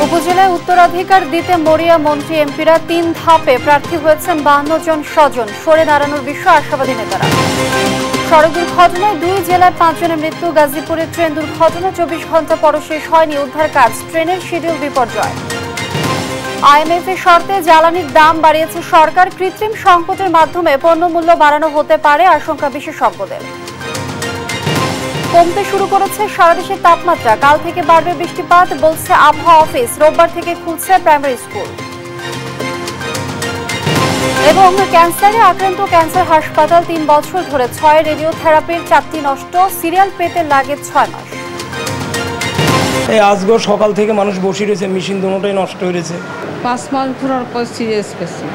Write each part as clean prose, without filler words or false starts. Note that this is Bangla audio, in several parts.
উপজেলায় উত্তরাধিকার দিতে মরিয়া মন্ত্রী এমপিরা ৩ ধাপে প্রার্থী হয়েছেন ৫২ জন স্বজন। সরে দাঁড়ানোর বিষয়ে আশাবাদী নেতারা। সড়ক দুর্ঘটনায় ২ জেলার ৫ জনের মৃত্যু। গাজীপুরে ট্রেন দুর্ঘটনা ২৪ ঘন্টা পরও শেষ হয়নি উদ্ধার কাজ। ট্রেনের শিডিউল বিপর্যয়। আইএমএফ এর শর্তে জ্বালানির দাম বাড়িয়েছে সরকার। কৃত্রিম সংকটের মাধ্যমে পণ্যমূল্য বাড়ানো হতে পারে আশঙ্কা বিশেষজ্ঞদের। কমতে শুরু করেছে সারা দেশের তাপমাত্রা। কাল থেকে বাড়বে বৃষ্টিপাত বলছে আবহাওয়া অফিস। রোববার থেকে খুলছে প্রাইমারি স্কুল। এবং ক্যান্সারে আক্রান্ত ক্যান্সার হাসপাতাল ৩ বছর ধরে ৬ রেডিওথেরাপির ৪টি নষ্ট। সিরিয়াল পেতে লাগে ৬ মাস। এই আজগো সকাল থেকে মানুষ বসে রয়েছে, মেশিন দুটোই নষ্ট হয়ে গেছে। 5 মাস ঘোরার পর সিরিয়াস পেশেন্ট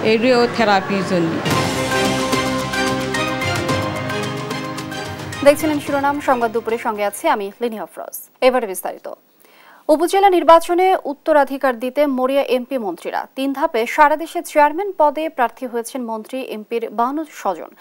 এই রেডিওথেরাপির জন্য। দেখছিলেন শিরোনাম সংবাদ দুপুরের সঙ্গে আছে আমি লিনি আফরোজ। এবারে বিস্তারিত। উপজেলা নির্বাচনে উত্তরাধিকার দিতে মরিয়া এমপি মন্ত্রীরা ৩ ধাপে সারা দেশে চেয়ারম্যান পদে প্রার্থী হয়েছেন মন্ত্রী এমপির ৫২ স্বজন।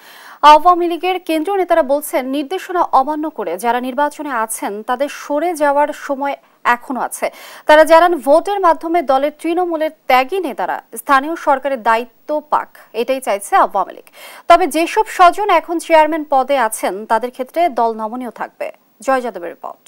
আওয়ামী লীগের কেন্দ্রীয় নেতারা বলছেন নির্দেশনা অমান্য করে যারা নির্বাচনে আছেন তাদের সরে যাওয়ার সময় এখনো আছে। তারা জানান ভোটের মাধ্যমে দলের তৃণমূলের ত্যাগী নেতারা স্থানীয় সরকারের দায়িত্ব পাক, এটাই চাইছে আওয়ামী লীগ। তবে যেসব স্বজন এখন চেয়ারম্যান পদে আছেন তাদের ক্ষেত্রে দল নমনীয় থাকবে। জয় যাদবের রিপোর্ট।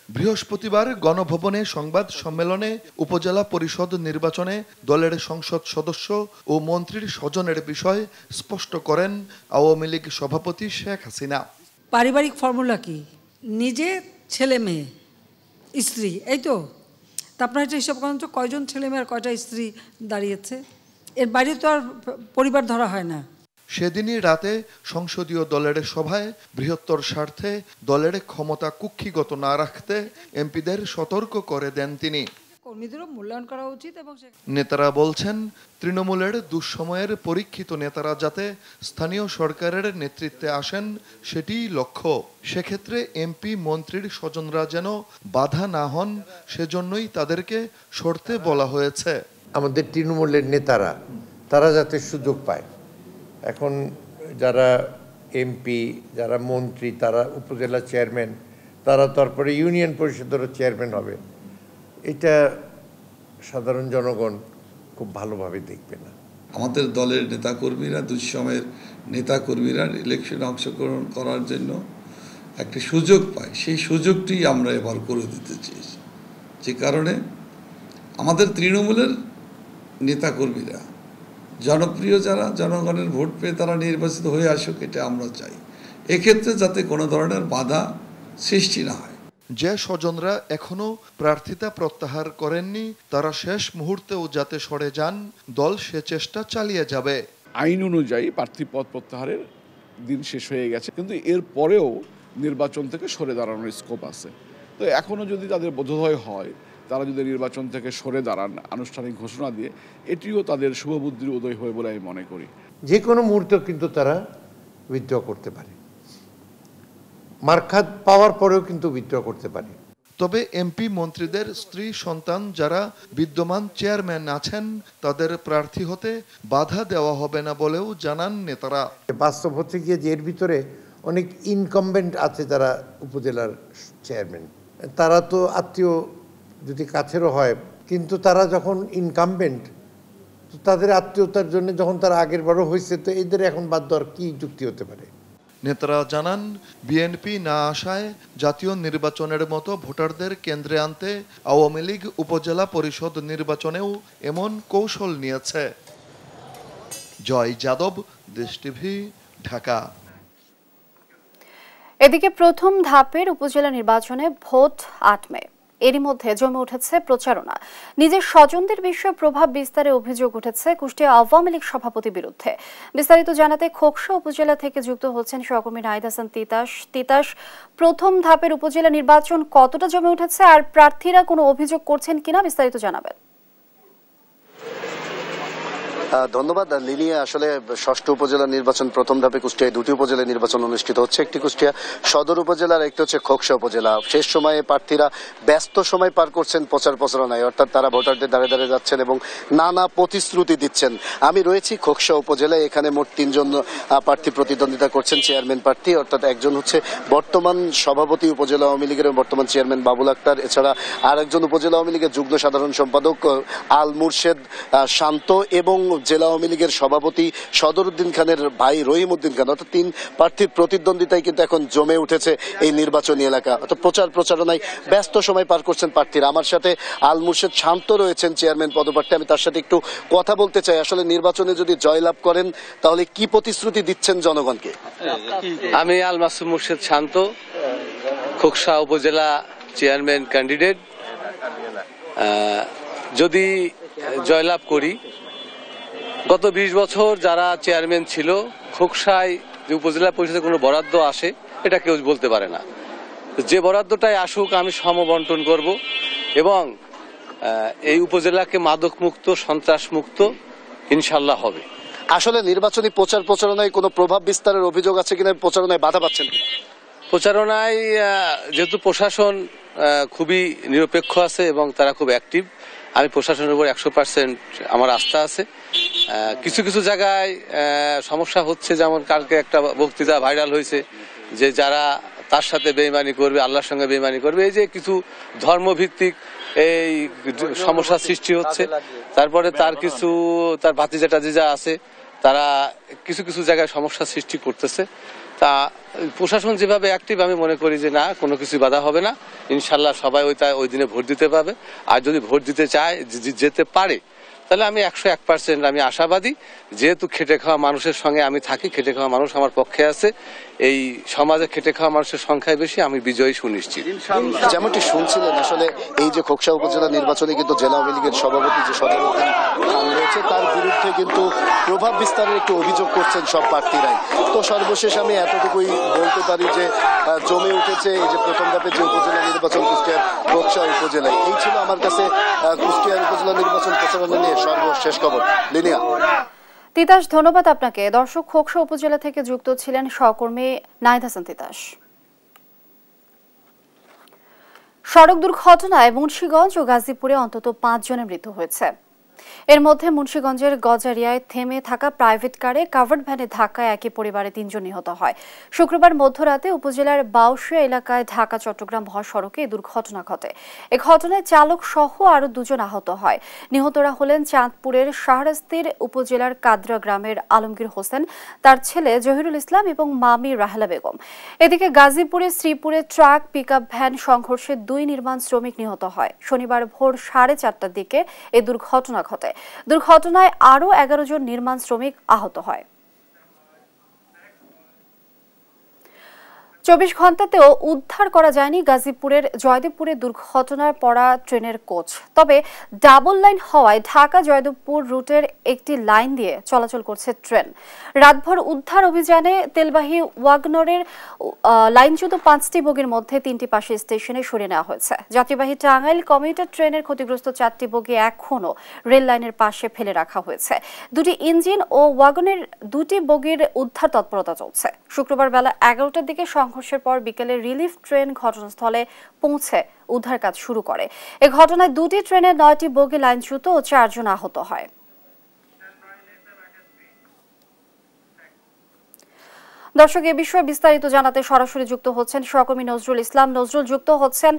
বৃহস্পতিবার গণভবনে সংবাদ সম্মেলনে উপজেলা পরিষদ নির্বাচনে দলের সংসদ সদস্য ও মন্ত্রীর স্বজনের বিষয় স্পষ্ট করেন আওয়ামী লীগ সভাপতি শেখ হাসিনা। পারিবারিক ফর্মুলা কি? নিজে, ছেলে মেয়ে, স্ত্রী, এই তো। আপনার এটা হিসাব করেন তো কয়জন ছেলে মেয়ে আর কয়টা স্ত্রী দাঁড়িয়েছে? এর বাইরে তো আর পরিবার ধরা হয় না। সেদিনই রাতে সংসদীয় দলের সভায় বৃহত্তর স্বার্থে দলের ক্ষমতা কুক্ষিগত না রাখতে এমপিদের সতর্ক করে দেন তিনি। কর্মীদেরও মূল্যায়ন করা উচিত। এবং নেতারা বলছেন তৃণমূলের দুঃসময়ের পরীক্ষিত নেতারা যাতে স্থানীয় সরকারের নেতৃত্বে আসেন সেটিই লক্ষ্য। সেক্ষেত্রে এমপি মন্ত্রীর স্বজনরা যেন বাধা না হন সেজন্যই তাদেরকে সরতে বলা হয়েছে। আমাদের তৃণমূলের নেতারা তারা যাতে সুযোগ পায়। এখন যারা এমপি, যারা মন্ত্রী, তারা উপজেলা চেয়ারম্যান, তারা তারপরে ইউনিয়ন পরিষদেরও চেয়ারম্যান হবে, এটা সাধারণ জনগণ খুব ভালোভাবে দেখবে না। আমাদের দলের নেতাকর্মীরা, দুঃসময়ের নেতাকর্মীরা ইলেকশনে অংশগ্রহণ করার জন্য একটা সুযোগ পায়, সেই সুযোগটি আমরা এবার করে দিতে চেয়েছি। যে কারণে আমাদের তৃণমূলের নেতাকর্মীরা জনপ্রিয়, যারা জনগণের ভোট পেয়ে তারা নির্বাচিত হয়ে আসুক, এটা আমরা চাই। এক্ষেত্রে যাতে কোনো ধরনের বাধা সৃষ্টি না হয়। যে স্বজনরা এখনো প্রার্থিতা প্রত্যাহার করেননি তারা শেষ মুহূর্তেও যাতে সরে যান, দল সে চেষ্টা চালিয়ে যাবে। আইন অনুযায়ী প্রার্থী পদ প্রত্যাহারের দিন শেষ হয়ে গেছে, কিন্তু এর পরেও নির্বাচন থেকে সরে দাঁড়ানোর স্কোপ আছে। তো এখনও যদি তাদের বোধোদয় হয়, তারা যদি নির্বাচন থেকে সরে দাঁড়ান আনুষ্ঠানিক ঘোষণা দিয়ে, এটিও তাদের শুভবুদ্ধির উদয় হয় বলে আমি মনে করি। যে কোনো মুহূর্তে কিন্তু তারা উইথড্র করতে পারে, মার্কা পাওয়ার পরেও কিন্তু উইথড্র করতে পারে। তবে এমপি মন্ত্রীদের স্ত্রী সন্তান যারা বিদ্যমান চেয়ারম্যান আছেন তাদের প্রার্থী হতে বাধা দেওয়া হবে না বলেও জানান নেতারা। বাস্তব হচ্ছে গিয়ে যে এর ভিতরে অনেক ইনকামবেন্ট আছে যারা উপজেলার চেয়ারম্যান, তারা তো আত্মীয় যদি কাছেরও হয়, কিন্তু তারা যখন ইনকামবেন্ট, তো তাদের আত্মীয়তার জন্য যখন তারা আগের বারও হয়েছে, তো এদের এখন বাদ দেওয়ার কি যুক্তি হতে পারে? নেতারা জানান বিএনপি না আসায় জাতীয় নির্বাচনের মতো ভোটারদের কেন্দ্রে আনতে আওয়ামী লীগ উপজেলা পরিষদ নির্বাচনেও এমন কৌশল নিয়েছে। জয় যাদব, দেশ টিভি, ঢাকা। এদিকে প্রথম ধাপের উপজেলা নির্বাচনে ভোট ৮ মে। এরই মধ্যে জমে উঠেছে প্রচারণা। নিজের স্বজনদের বিষয়ে প্রভাব বিস্তারে অভিযোগ উঠেছে কুষ্টিয়া আওয়ামী লীগ সভাপতির বিরুদ্ধে। বিস্তারিত জানাতে খোকসা উপজেলা থেকে যুক্ত হচ্ছেন সহকর্মী নাহিদ হাসান তিতাস। প্রথম ধাপের উপজেলা নির্বাচন কতটা জমে উঠেছে আর প্রার্থীরা কোনো অভিযোগ করছেন কিনা বিস্তারিত জানাবেন। ধন্যবাদ লিনি। আসলে ষষ্ঠ উপজেলা নির্বাচন প্রথম ধাপে কুষ্টিয়ায় দুটি উপজেলা নির্বাচন অনুষ্ঠিত হচ্ছে, একটি কুষ্টিয়া সদর উপজেলার, একটি হচ্ছে খোকসা উপজেলা। শেষ সময়ে প্রার্থীরা ব্যস্ত সময় পার করছেন প্রচার প্রচারণায়, অর্থাৎ তারা ভোটারদের দাঁড়ে দাঁড়ে যাচ্ছেন এবং নানা প্রতিশ্রুতি দিচ্ছেন। আমি রয়েছি খোকসা উপজেলায়, এখানে মোট 3 জন প্রার্থী প্রতিদ্বন্দ্বিতা করছেন, চেয়ারম্যান প্রার্থী, অর্থাৎ একজন হচ্ছে বর্তমান সভাপতি উপজেলা আওয়ামী লীগের বর্তমান চেয়ারম্যান বাবুল আক্তার, এছাড়া আরেকজন উপজেলা আওয়ামী লীগের যুগ্ম সাধারণ সম্পাদক আল মুর্শেদ শান্ত এবং জেলা আওয়ামী লীগের সভাপতি সদরউদ্দিন খানের ভাই রহিম উদ্দিন খান। অর্থাৎ 3 প্রার্থীর প্রতিদ্বন্দ্বিতায় কিন্তু এখন জমে উঠেছে এই নির্বাচনী এলাকা। অর্থাৎ প্রচার প্রচারণায় ব্যস্ত সময় পার করছেন প্রার্থীরা। আমার সাথে আল মুর্শেদ শান্ত রয়েছেন, চেয়ারম্যান পদপ্রার্থী। আমি তার সাথে একটু কথা বলতে চাই। আসলে নির্বাচনে যদি জয়লাভ করেন তাহলে কি প্রতিশ্রুতি দিচ্ছেন জনগণকে? আমি আল মাসুম মুর্শেদ শান্ত, খোকসা উপজেলা চেয়ারম্যান ক্যান্ডিডেট। যদি জয়লাভ করি, গত 20 বছর যারা চেয়ারম্যান ছিল, খোকসায় যে উপজেলা পরিষদে কোনো বরাদ্দ আসে এটা কেউ বলতে পারে না। যে বরাদ্দটাই আসুক আমি সমবন্টন করব এবং এই উপজেলাকে মাদক মুক্ত, সন্ত্রাস মুক্ত ইনশাল্লাহ হবে। আসলে নির্বাচনী প্রচার প্রচারণায় কোনো প্রভাব বিস্তারের অভিযোগ আছে কিনা, প্রচারণায় বাধা পাচ্ছেন? প্রচারণায় যেহেতু প্রশাসন খুবই নিরপেক্ষ আছে এবং তারা খুব অ্যাক্টিভ, আমি প্রশাসনের উপর 100% আমার আস্থা আছে। কিছু কিছু জায়গায় সমস্যা হচ্ছে, যেমন কালকে একটা বক্তৃতা ভাইরাল হয়েছে যে যারা তার সাথে বেইমানি করবে, আল্লাহর সঙ্গে বেইমানি করবে, এই যে কিছু ধর্মভিত্তিক এই সমস্যা সৃষ্টি হচ্ছে। তারপরে তার ভাতিজা টাতিজা আছে, তারা কিছু কিছু জায়গায় সমস্যা সৃষ্টি করতেছে। তা প্রশাসন যেভাবে অ্যাক্টিভ, আমি মনে করি যে না, কোনো কিছু বাধা হবে না, ইনশাল্লাহ সবাই ওই দিনে ভোট দিতে পাবে। আর যদি ভোট দিতে চায়, যেতে পারে, তাহলে আমি 101% আমি আশাবাদী। যেহেতু খেটে খাওয়া মানুষের সঙ্গে আমি থাকি, খেটে খাওয়া মানুষ আমার পক্ষে আছে, এই সমাজে খেটে খাওয়া মানুষের সংখ্যায় বেশি, আমি বিজয়ী সুনিশ্চিত। যেমনটি শুনছিলেন, আসলে এই যে খোকসা উপজেলা নির্বাচনে কিন্তু জেলা আওয়ামী লীগের সভাপতি যে সদরউদ্দিন খান রয়েছে, তার বিরুদ্ধে কিন্তু প্রভাব বিস্তারের একটু অভিযোগ করছেন সব প্রার্থীরাই। তো সর্বশেষ আমি এতটুকুই বলতে পারি যে জমে উঠেছে এই যে প্রথম ধাপে যে উপজেলা নির্বাচন কুষ্টিয়ার খোকসা উপজেলায়। এই ছিল আমার কাছে কুষ্টিয়ার উপজেলা নির্বাচন প্রচারণা নিয়ে সর্বশেষ খবর। লিনিয়া। তিতাস, ধন্যবাদ আপনাকে। দর্শক, খোকসা উপজেলা থেকে যুক্ত ছিলেন সহকর্মী নাহিদ হাসান তিতাস। সড়ক দুর্ঘটনায় মুন্সিগঞ্জ ও গাজীপুরে অন্তত 5 জনের মৃত্যু হয়েছে। এর মধ্যে মুন্সিগঞ্জের গজারিয়ায় থেমে থাকা প্রাইভেট কারে কাভার্ড ভ্যানে ধাক্কায় একই পরিবারে 3 জন নিহত হয়। শুক্রবার মধ্যরাতে উপজেলার বাউশিয়া এলাকায় ঢাকা চট্টগ্রাম মহাসড়কে এই দুর্ঘটনা ঘটে। এ ঘটনায় চালক সহ আরো 2 জন আহত হয়। নিহতরা হলেন চাঁদপুরের শাহরাস্তির উপজেলার কাদরা গ্রামের আলমগীর হোসেন, তার ছেলে জহিরুল ইসলাম এবং মামি রাহেলা বেগম। এদিকে গাজীপুরের শ্রীপুরে ট্রাক পিকআপ ভ্যান সংঘর্ষে 2 নির্মাণ শ্রমিক নিহত হয়। শনিবার ভোর 4:30টার দিকে এই দুর্ঘটনা ঘটে। দুর্ঘটনায় আরো 11 জন নির্মাণ শ্রমিক আহত হয়। 24 ঘন্টাতেও উদ্ধার করা যায়নি গাজীপুরের জয়দেবপুরে দুর্ঘটনায় পড়া ট্রেনের কোচ। তবে ডাবল লাইন হওয়ায় ঢাকা জয়দেবপুর রুটের একটি লাইন দিয়ে চলাচল করছে ট্রেন। রাতভর উদ্ধার অভিযানে তেলবাহী ওয়াগনরের লাইনচ্যুত 5টি বগির মধ্যে 3টি পাশে স্টেশনে সরিয়ে নেওয়া হয়েছে। যাত্রীবাহী টাঙ্গাইল কমিউটার ট্রেনের ক্ষতিগ্রস্ত 4টি বগি এখনও রেল লাইনের পাশে ফেলে রাখা হয়েছে। 2টি ইঞ্জিন ও ওয়াগনের 2টি বগির উদ্ধার তৎপরতা চলছে। শুক্রবার বেলা 11টার দিকে সংঘর্ষের পর বিকেলে রিলিফ ট্রেন ঘটনাস্থলে পৌঁছে উদ্ধার কাজ শুরু করে। এ ঘটনায় 2টি ট্রেনের 9টি বগি লাইনচ্যুত ও 4 জন আহত হয়। দর্শক, এ বিষয়ে বিস্তারিত জানাতে সরাসরি যুক্ত হচ্ছেন সহকর্মী নজরুল ইসলাম। নজরুল যুক্ত হচ্ছেন।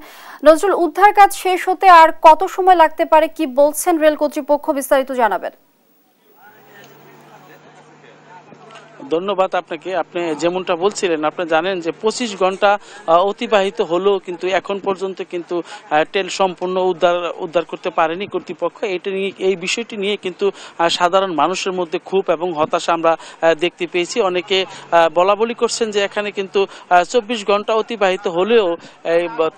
নজরুল, উদ্ধার কাজ শেষ হতে আর কত সময় লাগতে পারে, কি বলছেন রেল কর্তৃপক্ষ, বিস্তারিত জানাবেন। ধন্যবাদ আপনাকে। আপনি যেমনটা বলছিলেন, আপনি জানেন যে 25 ঘন্টা অতিবাহিত হলেও কিন্তু এখন পর্যন্ত কিন্তু ট্রেন সম্পূর্ণ উদ্ধার করতে পারেনি কর্তৃপক্ষ। এই বিষয়টি নিয়ে কিন্তু সাধারণ মানুষের মধ্যে ক্ষোভ এবং হতাশা আমরা দেখতে পেয়েছি। অনেকে বলা বলি করছেন যে এখানে কিন্তু 24 ঘন্টা অতিবাহিত হলেও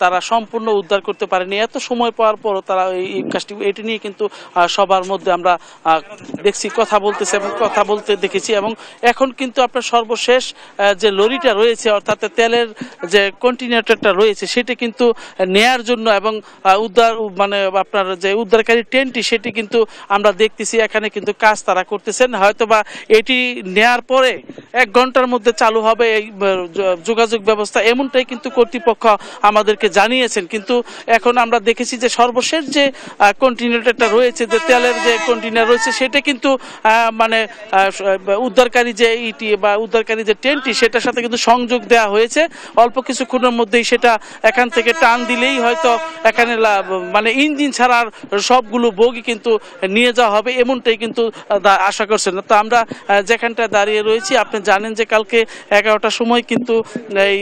তারা সম্পূর্ণ উদ্ধার করতে পারেনি। এত সময় পাওয়ার পরও তারা এই কাজটি, এটি নিয়ে কিন্তু সবার মধ্যে আমরা দেখছি কথা বলতেছে এবং কথা বলতে দেখেছি। এবং এখন কিন্তু আপনার সর্বশেষ যে লরিটা রয়েছে অর্থাৎ তেলের যে কন্টেইনারটা রয়েছে সেটা কিন্তু নেয়ার জন্য এবং উদ্ধার মানে আপনার যে উদ্ধারকারী ট্রেনটি সেটি কিন্তু আমরা দেখতেছি এখানে কিন্তু কাজ তারা করতেছেন। হয়তোবা এটি নেয়ার পরে 1 ঘন্টার মধ্যে চালু হবে এই যোগাযোগ ব্যবস্থা, এমনটাই কিন্তু কর্তৃপক্ষ আমাদেরকে জানিয়েছেন। কিন্তু এখন আমরা দেখেছি যে সর্বশেষ যে কন্টেইনারটা রয়েছে, যে তেলের যে কন্টেইনার রয়েছে সেটা কিন্তু মানে উদ্ধারকারী যে ইটি বা উদ্ধারকারী যে ট্রেনটি সেটার সাথে কিন্তু সংযোগ দেওয়া হয়েছে। অল্প কিছুক্ষণের মধ্যেই সেটা এখান থেকে টান দিলেই হয়তো এখানে মানে ইঞ্জিন ছাড়ার সবগুলো বগি কিন্তু নিয়ে যাওয়া হবে, এমনটাই কিন্তু আশা করছেন। তো আমরা যেখানটা দাঁড়িয়ে রয়েছি, আপনি জানেন যে কালকে 11টার সময় কিন্তু এই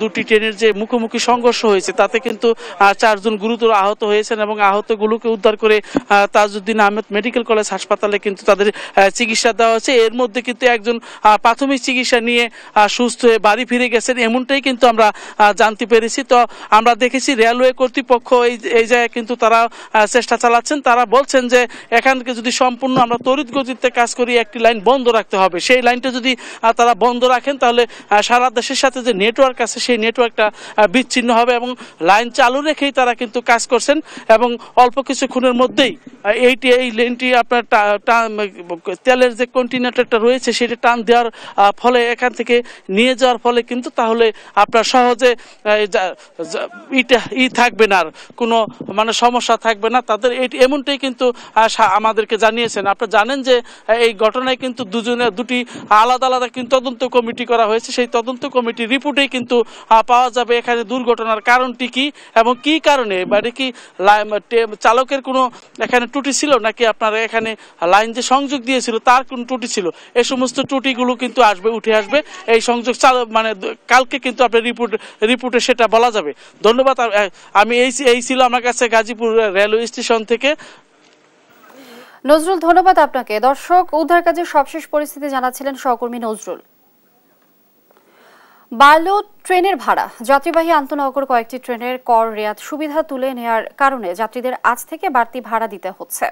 দুটি ট্রেনের যে মুখোমুখি সংঘর্ষ হয়েছে তাতে কিন্তু 4 জন গুরুতর আহত হয়েছেন এবং আহতগুলোকে উদ্ধার করে তাজউদ্দিন আহমেদ মেডিকেল কলেজ হাসপাতালে কিন্তু তাদের চিকিৎসা দেওয়া হয়েছে। এর মধ্যে কিন্তু একজন প্রাথমিক চিকিৎসা নিয়ে সুস্থ হয়ে বাড়ি ফিরে গেছেন, এমনটাই কিন্তু আমরা জানতে পেরেছি। তো আমরা দেখেছি রেলওয়ে কর্তৃপক্ষ এই জায়গায় কিন্তু তারা চেষ্টা চালাচ্ছেন। তারা বলছেন যে এখানকে যদি সম্পূর্ণ আমরা তড়িৎ গতিতে কাজ করি একটি লাইন বন্ধ রাখতে হবে। সেই লাইনটা যদি তারা বন্ধ রাখেন তাহলে সারা দেশের সাথে যে নেটওয়ার্ক আছে সেই নেটওয়ার্কটা বিচ্ছিন্ন হবে এবং লাইন চালু রেখেই তারা কিন্তু কাজ করছেন এবং অল্প কিছুক্ষণের মধ্যেই এই লাইনটি আপনার তেলের যে কন্টেইনারটা রয়েছে সেটা টান দেওয়ার ফলে এখান থেকে নিয়ে যাওয়ার ফলে কিন্তু তাহলে আপনার সহজে থাকবে না, আর কোনো মানে সমস্যা থাকবে না তাদের, এমনটাই কিন্তু আমাদেরকে জানিয়েছেন। আপনারা জানেন যে এই ঘটনায় কিন্তু দুটি আলাদা আলাদা কিন্তু তদন্ত কমিটি করা হয়েছে। সেই তদন্ত কমিটির রিপোর্টেই কিন্তু পাওয়া যাবে এখানে দুর্ঘটনার কারণটি কি এবং কি কারণে, মানে কি চালকের কোনো এখানে ত্রুটি ছিল নাকি আপনারা এখানে লাইন যে সংযোগ দিয়েছিল তার কোন ত্রুটি ছিল, এই সমস্ত ত্রুটিগুলো কিন্তু উঠে আসবে এই সংযোগ মানে কালকে কিন্তু আপনার রিপোর্টে সেটা বলা যাবে। ধন্যবাদ। আমি এই ছিল আমার কাছে গাজীপুর রেলওয়ে স্টেশন থেকে নজরুল। ধন্যবাদ আপনাকে। দর্শক, উদ্ধার কাজের সবশেষ পরিস্থিতি জানাচ্ছিলেন সহকর্মী নজরুল। বাড়লো ট্রেনের ভাড়া। যাত্রীবাহী আন্তনগর কয়েকটি ট্রেনের কর রেয়াত সুবিধা তুলে নেওয়ার কারণে যাত্রীদের আজ থেকে বাড়তি ভাড়া দিতে হচ্ছে।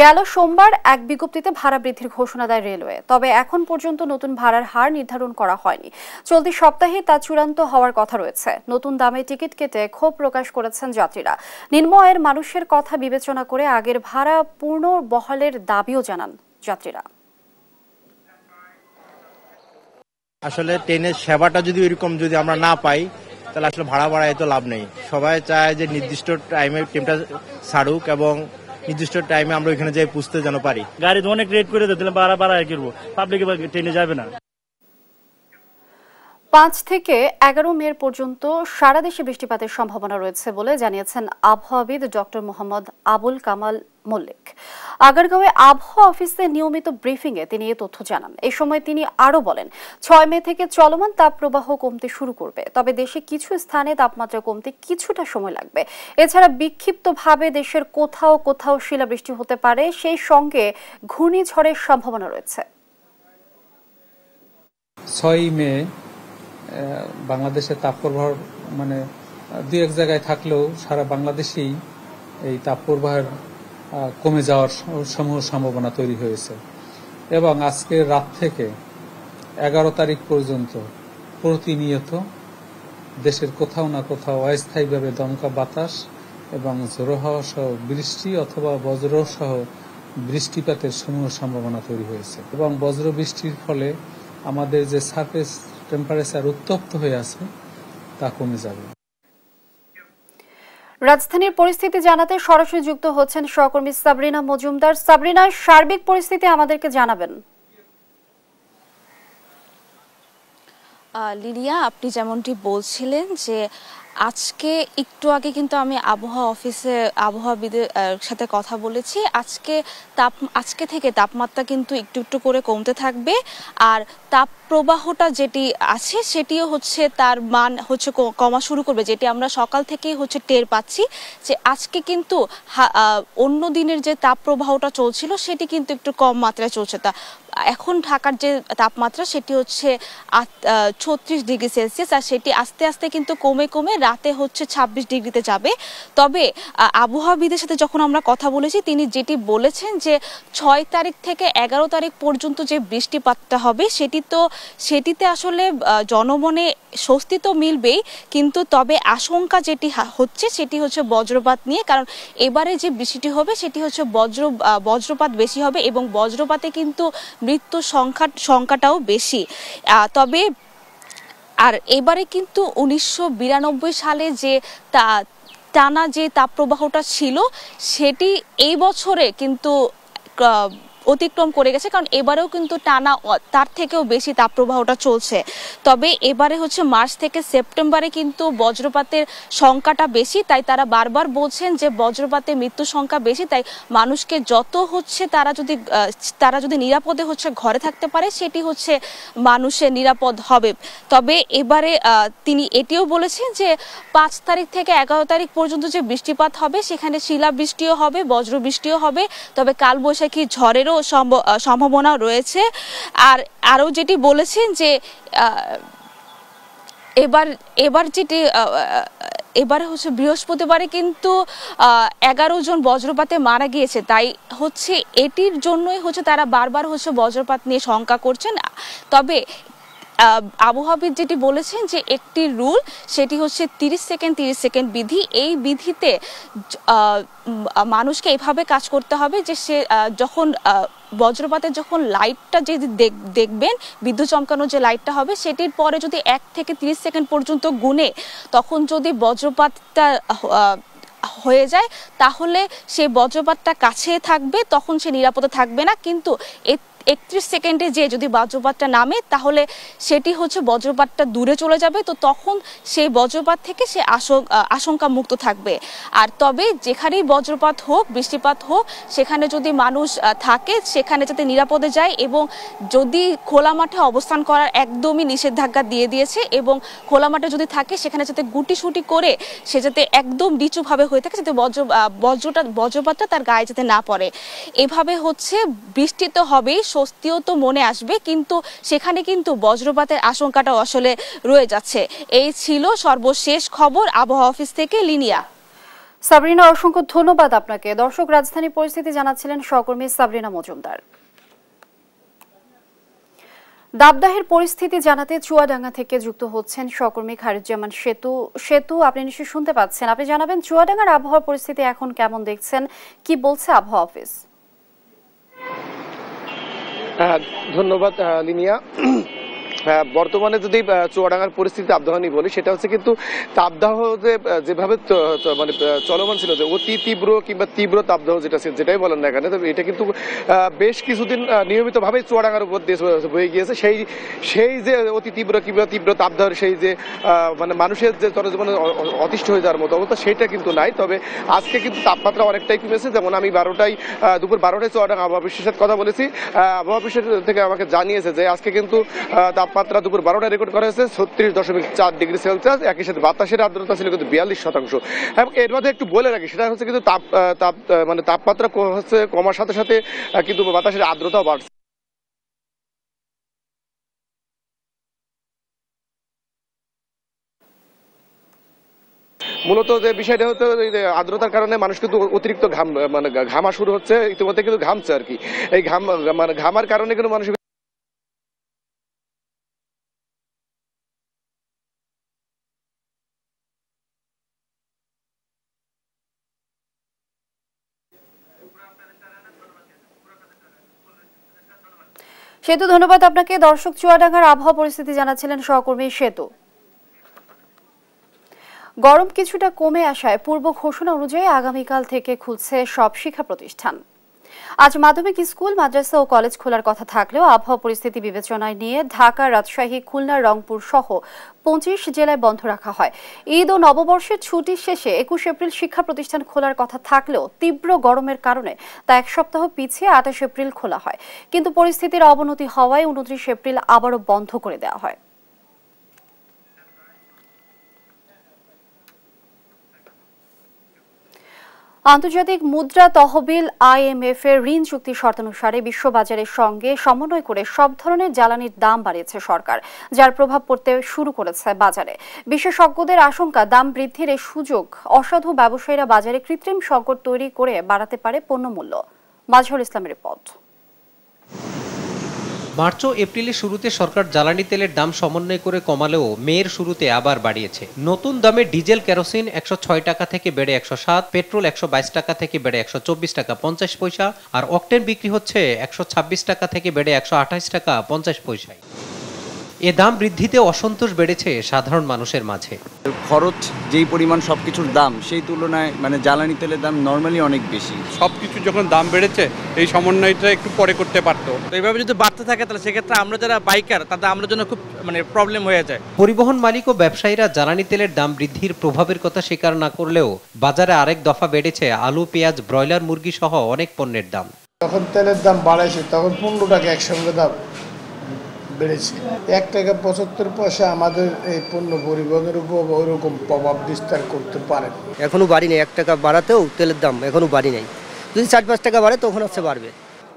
গেল সোমবার এক বিজ্ঞপ্তিতে ভাড়া বৃদ্ধির ঘোষণা দেয় রেলওয়ে, তবে এখন পর্যন্ত নতুন ভাড়ার হার নির্ধারণ করা হয়নি। চলতি সপ্তাহে তা চূড়ান্ত হওয়ার কথা রয়েছে। নতুন দামে টিকিট কেটে ক্ষোভ প্রকাশ করেছেন যাত্রীরা। নিম্ন আয়ের মানুষের কথা বিবেচনা করে আগের ভাড়া পূর্ণ বহালের দাবিও জানান যাত্রীরা। আসলে ট্রেনের সেবাটা যদি এরকম যদি আমরা না পাই তাহলে আসলে ভাড়া বাড়ায় তো লাভ নেই। সবাই চায় যে নির্দিষ্ট টাইমে ট্রেনটা ছাড়ুক এবং নির্দিষ্ট টাইমে আমরা ওইখানে যাই পুষতে যেন পারি। গাড়ি তো অনেক রেট করে দিলে বাড়ায় করবো, পাবলিক ট্রেনে যাবে না। 5 থেকে 11 মে পর্যন্ত সারা দেশে বৃষ্টিপাতের সম্ভাবনা রয়েছে বলে জানিয়েছেন আবহাওয়াবিদ ডক্টর মোহাম্মদ আবুল কামাল মল্লিক। আগারগাঁওয়ে আবহাওয়া অফিসে নিয়মিত ব্রিফিংয়ে তিনি এই তথ্য জানান। এই সময় তিনি আরও বলেন, 6 মে থেকে চলমান তাপপ্রবাহ কমতে শুরু করবে, তবে দেশে কিছু স্থানে তাপমাত্রা কমতে কিছুটা সময় লাগবে। এছাড়া বিক্ষিপ্তভাবে দেশের কোথাও কোথাও শিলাবৃষ্টি হতে পারে, সেই সঙ্গে ঘূর্ণিঝড়ের সম্ভাবনা রয়েছে। 6 মে বাংলাদেশের তাপপ্রবাহ মানে 2-1 জায়গায় থাকলেও সারা বাংলাদেশেই এই তাপপ্রবাহের কমে যাওয়ার সমূহ সম্ভাবনা তৈরি হয়েছে এবং আজকের রাত থেকে 11 তারিখ পর্যন্ত প্রতিনিয়ত দেশের কোথাও না কোথাও অস্থায়ীভাবে দমকা বাতাস এবং ঝোড়ো হাওয়া সহ বৃষ্টি অথবা বজ্র সহ বৃষ্টিপাতের সমূহ সম্ভাবনা তৈরি হয়েছে এবং বজ্র বৃষ্টির ফলে আমাদের যে সারফেস টেম্পারেচার উত্তপ্ত হয়ে আছে তা কমে যাবে। রাজধানীর পরিস্থিতি জানাতে সরাসরি যুক্ত হচ্ছেন সহকর্মী সাবরিনা মজুমদার। সাবরিনা, সার্বিক পরিস্থিতি আমাদেরকে জানাবেন। লিলিয়া, আপনি যেমনটি বলছিলেন যে আজকে একটু আগে কিন্তু আমি আবহাওয়া অফিসে আবহাওয়াবিদের সাথে কথা বলেছি। আজকে থেকে তাপমাত্রা কিন্তু একটু একটু করে কমতে থাকবে, আর তাপ প্রবাহটা যেটি আছে সেটিও হচ্ছে তার মান হচ্ছে কমা শুরু করবে, যেটি আমরা সকাল থেকেই হচ্ছে টের পাচ্ছি যে আজকে কিন্তু অন্য দিনের যে তাপ প্রবাহটা চলছিল সেটি কিন্তু একটু কম মাত্রায় চলছে। তা এখন ঢাকার যে তাপমাত্রা সেটি হচ্ছে 36 ডিগ্রি সেলসিয়াস, আর সেটি আস্তে আস্তে কিন্তু কমে কমে রাতে হচ্ছে 26 ডিগ্রিতে যাবে। তবে আবহাওয়াবিদের সাথে যখন আমরা কথা বলেছি তিনি যেটি বলেছেন যে 6 তারিখ থেকে 11 তারিখ পর্যন্ত যে বৃষ্টিপাতটা হবে সেটিতে আসলে জনমনে স্বস্তি তো মিলবেই, কিন্তু তবে আশঙ্কা যেটি হচ্ছে সেটি হচ্ছে বজ্রপাত নিয়ে। কারণ এবারে যে বৃষ্টিটি হবে সেটি হচ্ছে বজ্রপাত বেশি হবে এবং বজ্রপাতে কিন্তু মৃত্যুর সংখ্যাটাও বেশি। তবে আর এবারে কিন্তু 1992 সালে যে টানা যে তাপপ্রবাহটা ছিল সেটি এই বছরে কিন্তু অতিক্রম করে গেছে, কারণ এবারেও কিন্তু টানা তার থেকেও বেশি তাপপ্রবাহটা চলছে। তবে এবারে হচ্ছে মার্চ থেকে সেপ্টেম্বরে কিন্তু বজ্রপাতের সংখ্যাটা বেশি, তাই তারা বারবার বলছেন যে বজ্রপাতে মৃত্যুর সংখ্যা বেশি, তাই মানুষকে যত হচ্ছে তারা যদি নিরাপদে হচ্ছে ঘরে থাকতে পারে সেটি হচ্ছে মানুষের নিরাপদ হবে। তবে এবারে তিনি এটিও বলেছেন যে 5 তারিখ থেকে 11 তারিখ পর্যন্ত যে বৃষ্টিপাত হবে সেখানে শিলাবৃষ্টিও হবে, বজ্রবৃষ্টিও হবে, তবে কালবৈশাখী ঝড়েরও সম্ভাবনা রয়েছে। আর আরও যেটি বলেছেন যে এবারে হচ্ছে বৃহস্পতিবারে কিন্তু 11 জন বজ্রপাতে মারা গিয়েছে, তাই হচ্ছে এটির জন্যই হচ্ছে তারা বারবার হচ্ছে বজ্রপাত নিয়ে শঙ্কা করছেন। তবে আবহাওয়াবিদ যেটি বলেছেন যে একটি রুল, সেটি হচ্ছে 30 সেকেন্ড বিধি। এই বিধিতে মানুষকে এভাবে কাজ করতে হবে যে সে যখন বজ্রপাতের যখন লাইটটা যদি দেখবেন, বিদ্যুৎ চমকানো যে লাইটটা হবে সেটির পরে যদি 1 থেকে 30 সেকেন্ড পর্যন্ত গুনে তখন যদি বজ্রপাতটা হয়ে যায় তাহলে সেই বজ্রপাতটা কাছে থাকবে, তখন সে নিরাপদে থাকবে না। কিন্তু 31 সেকেন্ডে যে যদি বজ্রপাতটা নামে তাহলে সেটি হচ্ছে বজ্রপাতটা দূরে চলে যাবে, তো তখন সেই বজ্রপাত থেকে সে আশঙ্কা মুক্ত থাকবে। আর তবে যেখানেই বজ্রপাত হোক, বৃষ্টিপাত হোক, সেখানে যদি মানুষ থাকে সেখানে যাতে নিরাপদে যায়, এবং যদি খোলা মাঠে অবস্থান করার একদমই নিষেধাজ্ঞা দিয়ে দিয়েছে, এবং খোলা মাঠে যদি থাকে সেখানে যাতে গুটিসুটি করে সে যাতে একদম নিচুভাবে হয়ে থাকে, যাতে বজ্রপাতটা তার গায়ে যাতে না পড়ে। এভাবে হচ্ছে বৃষ্টি তো হবেই, স্বস্তিও তো মনে আসবে, কিন্তু সেখানে কিন্তু বজ্রপাতের আশঙ্কাটাও আসলে রয়ে যাচ্ছে। এই ছিল সর্বশেষ খবর আবহাওয়া অফিস থেকে। লিনিয়া। সাবরিনা, অসংখ্য ধন্যবাদ আপনাকে। দর্শক, রাজধানী পরিস্থিতি জানাচ্ছিলেন সহকর্মী সাবরিনা মজুমদার। দাবদাহের পরিস্থিতি জানাতে চুয়াডাঙ্গা থেকে যুক্ত হচ্ছেন সহকর্মী খায়রুজ্জামান সেতু। আপনি নিশ্চয়ই শুনতে পাচ্ছেন, আপনি জানাবেন চুয়াডাঙ্গার আবহাওয়ার পরিস্থিতি এখন কেমন দেখছেন, কি বলছে আবহাওয়া অফিস? ধন্যবাদ লিনিয়া। বর্তমানে যদি চুয়াডাঙ্গার পরিস্থিতি তাপদাহ নিয়ে বলি, সেটা হচ্ছে কিন্তু তাপদাহ যেভাবে মানে চলমান ছিল, যে অতি তীব্র কিংবা তীব্র তাপদাহ যেটাই বলেন না কেন, তবে এটা কিন্তু বেশ কিছুদিন নিয়মিতভাবে চুয়াডাঙ্গার উপর দিয়ে বয়ে গিয়েছে। সেই যে অতি তীব্র কিংবা তীব্র তাপদাহের সেই যে মানে মানুষের যে জনজীবনে অতিষ্ঠ হয়ে যাওয়ার মতো অবস্থা, সেটা কিন্তু নাই। তবে আজকে কিন্তু তাপমাত্রা অনেকটাই কমেছে। যেমন আমি দুপুর 12টায় চুয়াডাঙ্গা আবহাওয়া অফিসের সাথে কথা বলেছি। আবহাওয়া অফিসের থেকে আমাকে জানিয়েছে যে আজকে কিন্তু তাপমাত্রা দুপুর 12টায় রেকর্ড করা হয়েছে 36.4 ডিগ্রি সেলসিয়াস। একই সাথে বাতাসের আর্দ্রতা ছিল কিন্তু 42%। এবং এর মধ্যে একটু বলে রাখি, সেটা হচ্ছে কিন্তু মানে তাপমাত্রা কমার সাথে সাথে কিন্তু বাতাসের আর্দ্রতাও বাড়ছে। মূলত যে বিষয়টা হচ্ছে আর্দ্রতার কারণে মানুষ কিন্তু অতিরিক্ত ঘামা শুরু হচ্ছে, ইতিমধ্যে কিন্তু ঘামছে আর কি। এই ঘামার কারণে কিন্তু মানুষ সেতু, ধন্যবাদ আপনাকে। দর্শক, চুয়াডাঙ্গার আবহাওয়া পরিস্থিতি জানাচ্ছিলেন সহকর্মী সেতু। গরম কিছুটা কমে আসায় পূর্ব ঘোষণা অনুযায়ী আগামীকাল থেকে খুলছে সব শিক্ষা প্রতিষ্ঠান। আজ মাধ্যমিক স্কুল, মাদ্রাসা ও কলেজ খোলার কথা থাকলেও আবহাওয়া পরিস্থিতি বিবেচনায় নিয়ে ঢাকা, রাজশাহী, খুলনা, রংপুর সহ 25 জেলায় বন্ধ রাখা হয়। ঈদ ও নববর্ষের ছুটি শেষে 21 এপ্রিল শিক্ষা প্রতিষ্ঠান খোলার কথা থাকলেও তীব্র গরমের কারণে তা 1 সপ্তাহ পিছিয়ে 28 এপ্রিল খোলা হয়। কিন্তু পরিস্থিতির অবনতি হওয়ায় 29 এপ্রিল আবারও বন্ধ করে দেওয়া হয়। আন্তর্জাতিক মুদ্রা তহবিল IMF এর ঋণ চুক্তি শর্তানুসারে বিশ্ববাজারের সঙ্গে সমন্বয় করে সব ধরনের জ্বালানির দাম বাড়িয়েছে সরকার, যার প্রভাব পড়তে শুরু করেছে বাজারে। বিশেষজ্ঞদের আশঙ্কা, দাম বৃদ্ধির এই সুযোগ অসাধু ব্যবসায়ীরা বাজারে কৃত্রিম সংকট তৈরি করে বাড়াতে পারে পণ্যমূল্য। মাজহারুল ইসলামের রিপোর্ট। মার্চ ও এপ্রিলের শুরুতে সরকার জ্বালানি তেলের দাম সমন্বয় করে কমালেও মের শুরুতে আবার বাড়িয়েছে। নতুন দামে ডিজেল কেরোসিন 106 টাকা থেকে বেড়ে 107, পেট্রোল 122 টাকা থেকে বেড়ে 124 টাকা 50 পয়সা, আর অকটেন বিক্রি হচ্ছে 126 টাকা থেকে বেড়ে 128 টাকা 50 পয়সায়। এ দাম বৃদ্ধিতে অসন্তোষ বেড়েছে সাধারণ মানুষের মাঝে। খরচ যেই পরিমাণ সবকিছুর দাম, সেই তুলনায় জ্বালানি তেলের দাম নর্মালি অনেক বেশি। সবকিছু যখন দাম বেড়েছে, এই সমন্বয়টা একটু পরে করতে পারতো। তো এইভাবে যদি বাড়তে থাকে তাহলে সেক্ষেত্রে আমরা যারা বাইকার, তাদের আমরা জন্য খুব প্রবলেম হয়ে যায়। পরিবহন মালিক ও ব্যবসায়ীরা জ্বালানি তেলের দাম বৃদ্ধির প্রভাবের কথা স্বীকার না করলেও বাজারে আরেক দফা বেড়েছে আলু, পেঁয়াজ, ব্রয়লার মুরগি সহ অনেক পণ্যের দাম। যখন তেলের দাম বাড়াইছে তখন 15 টাকা একসঙ্গে দাম বেড়েছে। 1 টাকা 75 পয়সা আমাদের এই পণ্য পরিবহনের উপর ওইরকম প্রভাব বিস্তার করতে পারে। এখনো বাড়ি নেই, 1 টাকা বাড়াতেও তেলের দাম এখনো বাড়ি নেই। যদি 4-5 টাকা বাড়ে তখন হচ্ছে বাড়বে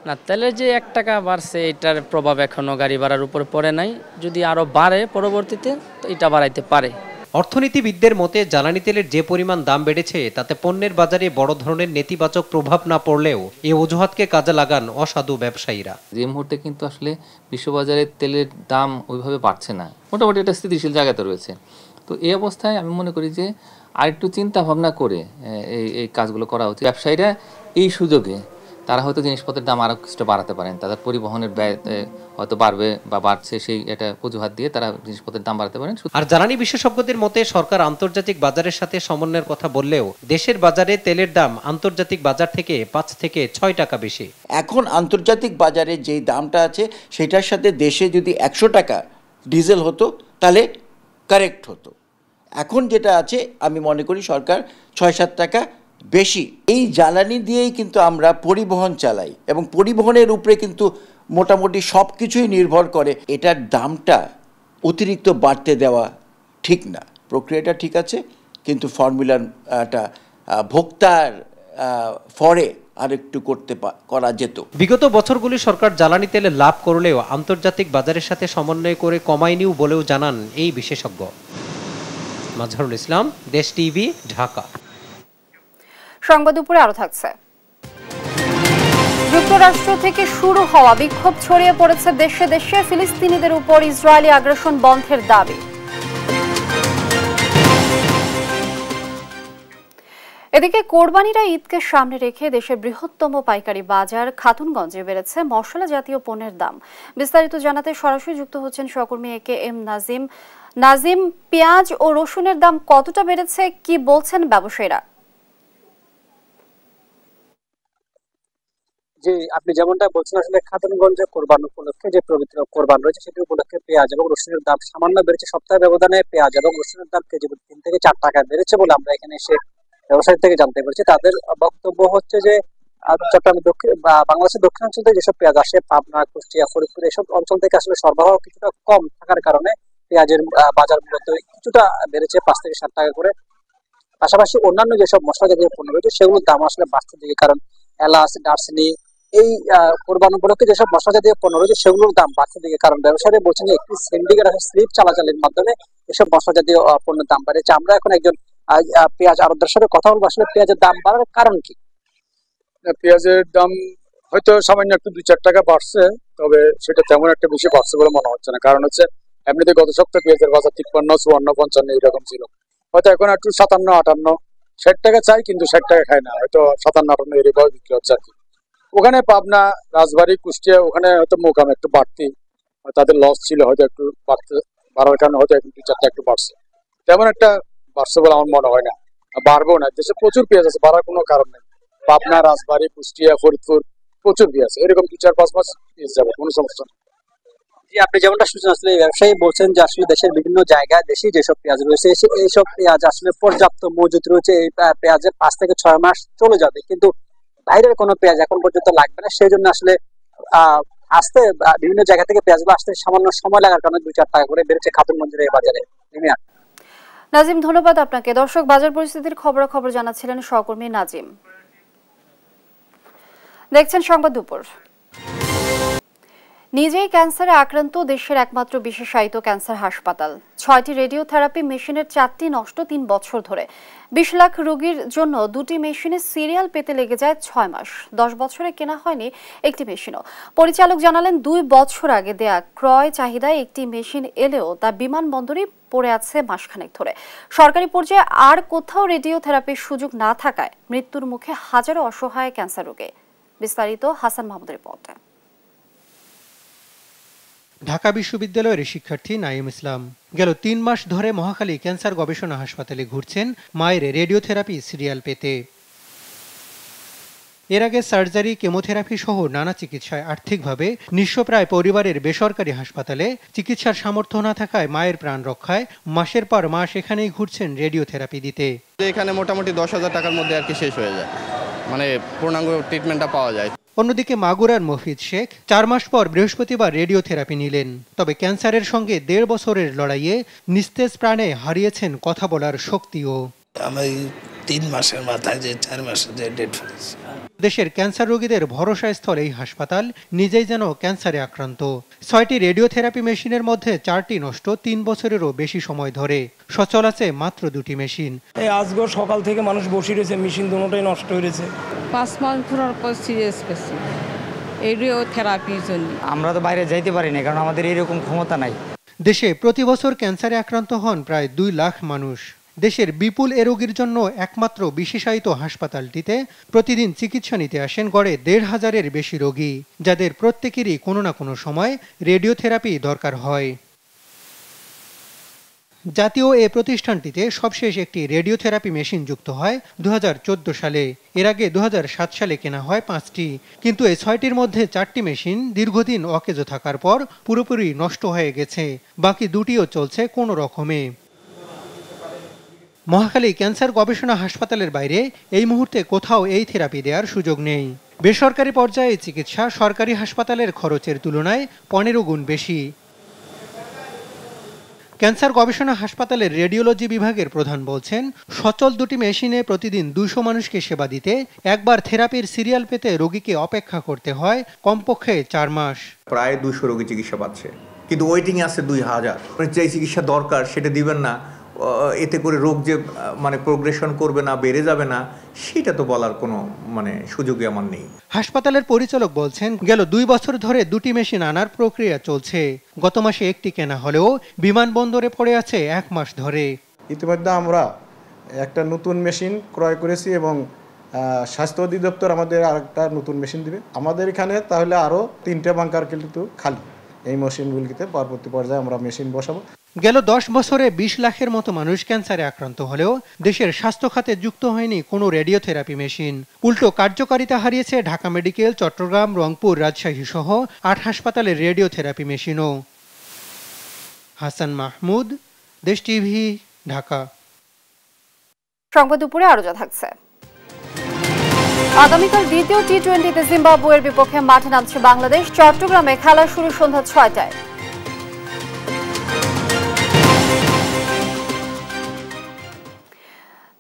না। তেলের যে 1 টাকা বাড়ছে, এটার প্রভাব এখনো গাড়ি ভাড়ার উপর পড়ে নাই। যদি আরো বাড়ে পরবর্তীতে, তো এটা বাড়াইতে পারে। অর্থনীতিবিদদের মতে জ্বালানি তেলের যে পরিমাণ দাম বেড়েছে তাতে পণ্যের বাজারে বড় ধরনের নেতিবাচক প্রভাব না পড়লেও এই অজুহাতকে কাজে লাগান অসাধু ব্যবসায়ীরা। যে মুহূর্তে কিন্তু আসলে বিশ্ববাজারে তেলের দাম ওইভাবে বাড়ছে না, মোটামুটি একটা স্থিতিশীল জায়গাতে রয়েছে। তো এই অবস্থায় আমি মনে করি যে আরেকটু চিন্তা ভাবনা করে এই কাজগুলো করা উচিত। ব্যবসায়ীরা এই সুযোগে তারা হয়তো জিনিসপত্রের দাম আরও কিছুটা বাড়াতে পারেন, তাদের পরিবহনের ব্যয় হয়তো বাড়বে বা বাড়ছে, সেই এটা অজুহাত দিয়ে তারা জিনিসপত্রের দাম বাড়াতে পারেন। আর জ্বালানি বিশেষজ্ঞদের মতে সরকার আন্তর্জাতিক বাজারের সাথে সমন্বয়ের কথা বললেও দেশের বাজারে তেলের দাম আন্তর্জাতিক বাজার থেকে 5 থেকে 6 টাকা বেশি। এখন আন্তর্জাতিক বাজারে যেই দামটা আছে সেটার সাথে দেশে যদি 100 টাকা ডিজেল হতো তাহলে কারেক্ট হতো। এখন যেটা আছে আমি মনে করি সরকার 6-7 টাকা বেশি। এই জ্বালানি দিয়েই কিন্তু আমরা পরিবহন চালাই এবং পরিবহনের উপরে কিন্তু মোটামুটি সব কিছুই নির্ভর করে। এটার দামটা অতিরিক্ত বাড়তে দেওয়া ঠিক না। প্রক্রিয়াটা ঠিক আছে, কিন্তু ফর্মুলাটা ভোক্তার ফরে আরেকটু করা যেত। বিগত বছরগুলি সরকার জ্বালানি তেলে লাভ করলেও আন্তর্জাতিক বাজারের সাথে সমন্বয় করে কমায়নিও বলেও জানান এই বিশেষজ্ঞ। মাজহারুল ইসলাম, দেশ টিভি, ঢাকা। সংবাদ দুপুরে আরো থাকছে। যুক্তরাষ্ট্র থেকে শুরু হওয়া বিক্ষোভ ছড়িয়ে পড়েছে দেশে দেশে। ফিলিস্তিনিদের উপর ইসরায়েলি আগ্রাসন বন্ধের দাবি। এদিকে কোরবানিরা ঈদকে সামনে রেখে দেশের বৃহত্তম পাইকারি বাজার খাতুনগঞ্জে বেড়েছে মশলা জাতীয় পণ্যের দাম। বিস্তারিত জানাতে সরাসরি যুক্ত হচ্ছেন সহকর্মী AKM নাজিম। নাজিম, পেঁয়াজ ও রসুনের দাম কতটা বেড়েছে, কি বলছেন ব্যবসায়ীরা? যে আপনি যেমনটা বলছেন, আসলে খাতুনগঞ্জে কোরবান উপলক্ষে যে পবিত্র কোরবান রয়েছে সেটি উপলক্ষে পেঁয়াজ এবং রসুনের দাম সামান্য বেড়েছে। সপ্তাহ ব্যবধানে পেঁয়াজ এবং রসুনের দাম কেজি 3 থেকে 4 টাকা বেড়েছে বলে আমরা এখানে এসে ব্যবসায়ী থেকে জানতে পেরেছি। তাদের বক্তব্য হচ্ছে যে চট্টগ্রাম দক্ষিণ বা বাংলাদেশের দক্ষিণাঞ্চল থেকে যেসব পেঁয়াজ আসে, পাবনা, কুষ্টিয়া, ফরিদপুর এসব অঞ্চল থেকে আসলে সরবরাহ কিছুটা কম থাকার কারণে পেঁয়াজের বাজার মূলত কিছুটা বেড়েছে 5 থেকে 7 টাকা করে। পাশাপাশি অন্যান্য যেসব মশলা জাতীয় পণ্য রয়েছে সেগুলোর দাম আসলে বাড়তে দিকে, কারণ এলাচ, দারচিনি এই কোরবান উপলক্ষে যেসব মশলা জাতীয় পণ্য রয়েছে সেগুলোর দাম বাড়তে দিকে, কারণ ব্যবসায়ীরা বলছেন যে একটি সিন্ডিকেট স্লিপ চালাচালির মাধ্যমে এসব মশলা জাতীয় পণ্যের দাম বাড়েছে। আমরা এখন একজন পেঁয়াজ আড়তদারের সাথে কথা বলবো, আসলে পেঁয়াজের দাম বাড়ার কারণ কি? পেঁয়াজের দাম হয়তো সামান্য একটু 2-4 টাকা বাড়ছে, তবে সেটা তেমন একটা বেশি বাড়ছে বলে মনে হচ্ছে না। কারণ হচ্ছে এমনিতে গত সপ্তাহে পেঁয়াজের বাজার 53, 54, 55 এইরকম ছিল। হয়তো এখন একটু 57, 58, 60 টাকা চাই, কিন্তু 60 টাকা খায় না, হয়তো 57, 58 এরকম বিক্রি হচ্ছে আর কি। ওখানে পাবনা, রাজবাড়ী, কুষ্টিয়া ওখানে হয়তো মোকাম একটু বাড়তি, তাদের লস ছিল, হয়তো একটু বাড়ার কারণে হয়তো 2-4 টাকা একটু বাড়ছে। তেমন একটা বাড়ছে বলে আমার মনে হয় না, বাড়বো না। দেশে প্রচুর পেঁয়াজ আছে, বাড়ার কোনো কারণ নেই। পাবনা, রাজবাড়ী, কুষ্টিয়া, ফরিদপুর প্রচুর পেঁয়াজ, এরকম 2-4-5 মাস পেঁয়াজ যাবে, কোনো সমস্যা নেই। জি, আপনি যেমনটা শুনছেন, আসলে ব্যবসায়ী বলছেন যে আসলে দেশের বিভিন্ন জায়গায় দেশি যেসব পেঁয়াজ রয়েছে এইসব পেঁয়াজ আসলে পর্যাপ্ত মজুত রয়েছে। এই পেঁয়াজে 5 থেকে 6 মাস চলে যাবে, কিন্তু বাইরের কোনো পেঁয়াজ এখন পর্যন্ত লাগবে না। সেই জন্য আসলে আসতে বিভিন্ন জায়গা থেকে পেঁয়াজগুলো আসতে সামান্য সময় লাগার কারণে 2-4 টাকা করে বেড়েছে খাতুনগঞ্জের এই বাজারে। নাজিম, ধন্যবাদ আপনাকে। দর্শক, বাজার পরিস্থিতির খবরাখবর জানাচ্ছিলেন সহকর্মী নাজিম। দেখছেন সংবাদ দুপুর। নিজেই ক্যান্সারে আক্রান্ত দেশের একমাত্র বিশেষায়িত ক্যান্সার হাসপাতাল। 6টি রেডিওথেরাপি মেশিনের 4টি নষ্ট 3 বছর ধরে। 20 লাখ রোগীর জন্য 2টি মেশিনের সিরিয়াল পেতে লেগে যায় 6 মাস। 10 বছরে কেনা হয়নি একটি মেশিনও। পরিচালক জানালেন 2 বছর আগে দেয়া ক্রয় চাহিদায় একটি মেশিন এলেও তা বিমানবন্দরে পড়ে আছে মাসখানেক ধরে। সরকারি পর্যায়ে আর কোথাও রেডিওথেরাপির সুযোগ না থাকায় মৃত্যুর মুখে হাজারো অসহায় ক্যান্সার রোগী। বিস্তারিত হাসান মাহমুদের রিপোর্টে। ঢাকা বিশ্ববিদ্যালয়ের শিক্ষার্থী নাইম ইসলাম গেল 3 মাস ধরে মহাখালী ক্যান্সার গবেষণা হাসপাতালে ঘুরছেন মায়ের রেডিওথেরাপি সিরিয়াল পেতে। এর আগে সার্জারি, কেমোথেরাপি সহ নানা চিকিৎসায় আর্থিকভাবে নিঃস্বপ্রায় পরিবারের বেসরকারি হাসপাতালে চিকিৎসার সামর্থ্য না থাকায় মায়ের প্রাণ রক্ষায় মাসের পর মাস এখানেই ঘুরছেন রেডিওথেরাপি দিতে। এখানে মোটামুটি 10,000 টাকার মধ্যে আর কি শেষ হয়ে যায়, মানে পূর্ণাঙ্গ ট্রিটমেন্টটা পাওয়া যায়। অন্যদিকে মাগুরার মফিজ শেখ 4 মাস পর বৃহস্পতিবার রেডিওথেরাপি নিলেন। তবে ক্যান্সারের সঙ্গে 1.5 বছরের লড়াইয়ে নিস্তেজ প্রাণে হারিয়েছেন কথা বলার শক্তিও। আমি 3 মাসের মাথায় যে 4 মাসে যে ডেট ফেলেছি। দেশের ক্যান্সার রোগীদের ভরসাস্থল এই হাসপাতাল নিজেই যেন ক্যান্সারে আক্রান্ত। 6টি রেডিওথেরাপি মেশিনের মধ্যে 4টি নষ্ট 3 বছরেরও বেশি সময় ধরে। সচল আছে মাত্র 2টি মেশিন। এই আজগর সকাল থেকে মানুষ বসে রয়েছে, মেশিন দুটোই নষ্ট হয়েছে। 5 মাস ঘোরার পর সিরিয়াস পেছি রেডিওথেরাপির জন্য। আমরা তো বাইরে যাইতে পারি না, কারণ আমাদের এরকম ক্ষমতা নাই। দেশে প্রতি বছর ক্যান্সারে আক্রান্ত হন প্রায় 2 লাখ মানুষ। দেশের বিপুল এ রোগীর জন্য একমাত্র বিশেষায়িত হাসপাতালটিতে প্রতিদিন চিকিৎসা নিতে আসেন গড়ে 1,500-এর বেশি রোগী, যাদের প্রত্যেকেরই কোনো না কোনো সময় রেডিওথেরাপি দরকার হয়। জাতীয় এ প্রতিষ্ঠানটিতে সবশেষ একটি রেডিওথেরাপি মেশিন যুক্ত হয় 2014 সালে। এর আগে 2007 সালে কেনা হয় 5টি, কিন্তু এই 6টির মধ্যে 4টি মেশিন দীর্ঘদিন অকেজো থাকার পর পুরোপুরি নষ্ট হয়ে গেছে। বাকি 2টিও চলছে কোনো রকমে। মহাখালী ক্যান্সার গবেষণা হাসপাতালের বাইরে এই মুহূর্তে কোথাও এই থেরাপি দেওয়ার সুযোগ নেই। বেসরকারি পর্যায়ে চিকিৎসা সরকারি হাসপাতালের খরচের তুলনায় 15 গুণ বেশি। ক্যান্সার গবেষণা হাসপাতালের রেডিওলজি বিভাগের প্রধান বলছেন, সচল 2টি মেশিনে প্রতিদিন 200 মানুষকে সেবা দিতে একবার থেরাপির সিরিয়াল পেতে রোগীকে অপেক্ষা করতে হয় কমপক্ষে 4 মাস। প্রায় 200 রোগী চিকিৎসা পাচ্ছে, কিন্তু ওয়েটিং আছে 2000। যে চিকিৎসা দরকার সেটা দিবেন না, এতে করে রোগ যে মানে প্রোগ্রেশন করবে না, বেড়ে যাবে না, সেটা তো বলার কোনো মানে সুযোগই আমার নেই। হাসপাতালের পরিচালক বলছেন, গেল 2 বছর ধরে 2টি মেশিন আনার প্রক্রিয়া চলছে। গত মাসে একটি কেনা হলেও বিমানবন্দরে পড়ে আছে 1 মাস ধরে। ইতিমধ্যে আমরা একটা নতুন মেশিন ক্রয় করেছি এবং স্বাস্থ্য অধিদপ্তর আমাদের আরেকটা নতুন মেশিন দিবে আমাদের এখানে, তাহলে আরও 3টে বাংকার কিন্তু খালি। এই মেশিনগুলিতে পরবর্তী পর্যায়ে আমরা মেশিন বসাবো। গেল 10 বছরে 20 লাখের মতো মানুষ ক্যান্সারে আক্রান্ত হলেও দেশের স্বাস্থ্য খাতে যুক্ত হয়নি কোনো রেডিওথেরাপি মেশিন। উল্টো কার্যকারিতা হারিয়েছে ঢাকা মেডিকেল, চট্টগ্রাম, রংপুর, রাজশাহী সহ 8 হাসপাতালের রেডিওথেরাপি মেশিনও। হাসান মাহমুদ, দেশ টিভি, ঢাকা। সংবাদ দুপুরে আরো যা থাকছে। আগামীকাল দ্বিতীয় টি-20তে জিম্বাবুয়ের বিপক্ষে মাঠে নামছে বাংলাদেশ। চট্টগ্রামে খেলা শুরু সন্ধ্যা 6টায়।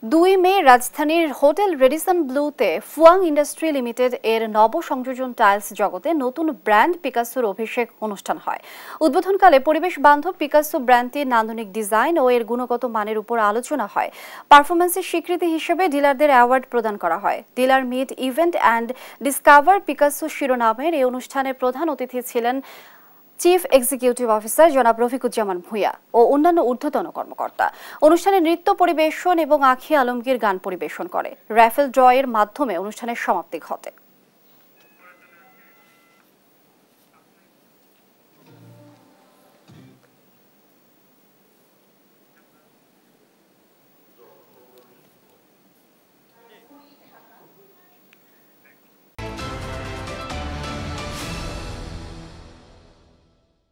2 মে রাজধানীর হোটেল রেডিসন ব্লুতে ফুয়াং ইন্ডাস্ট্রি লিমিটেড এর নবসংযোজন টাইলস জগতে নতুন ব্র্যান্ড পিকাসোর অভিষেক অনুষ্ঠান হয়। উদ্বোধনকালে পরিবেশ বান্ধব পিকাসো ব্র্যান্ডটির নান্দনিক ডিজাইন ও এর গুণগত মানের উপর আলোচনা হয়। পারফরমেন্সের স্বীকৃতি হিসেবে ডিলারদের অ্যাওয়ার্ড প্রদান করা হয়। Dealer meet event and discover Picasso শিরোনামের এই অনুষ্ঠানে প্রধান অতিথি ছিলেন চিফ এক্সিকিউটিভ অফিসার জনাব রফিকুজ্জামান ভূঁইয়া ও অন্যান্য ঊর্ধ্বতন কর্মকর্তা। অনুষ্ঠানে নৃত্য পরিবেশন এবং আখি আলমগীর গান পরিবেশন করে। র্যাফেল ড্রয়ের মাধ্যমে অনুষ্ঠানের সমাপ্তি ঘটে।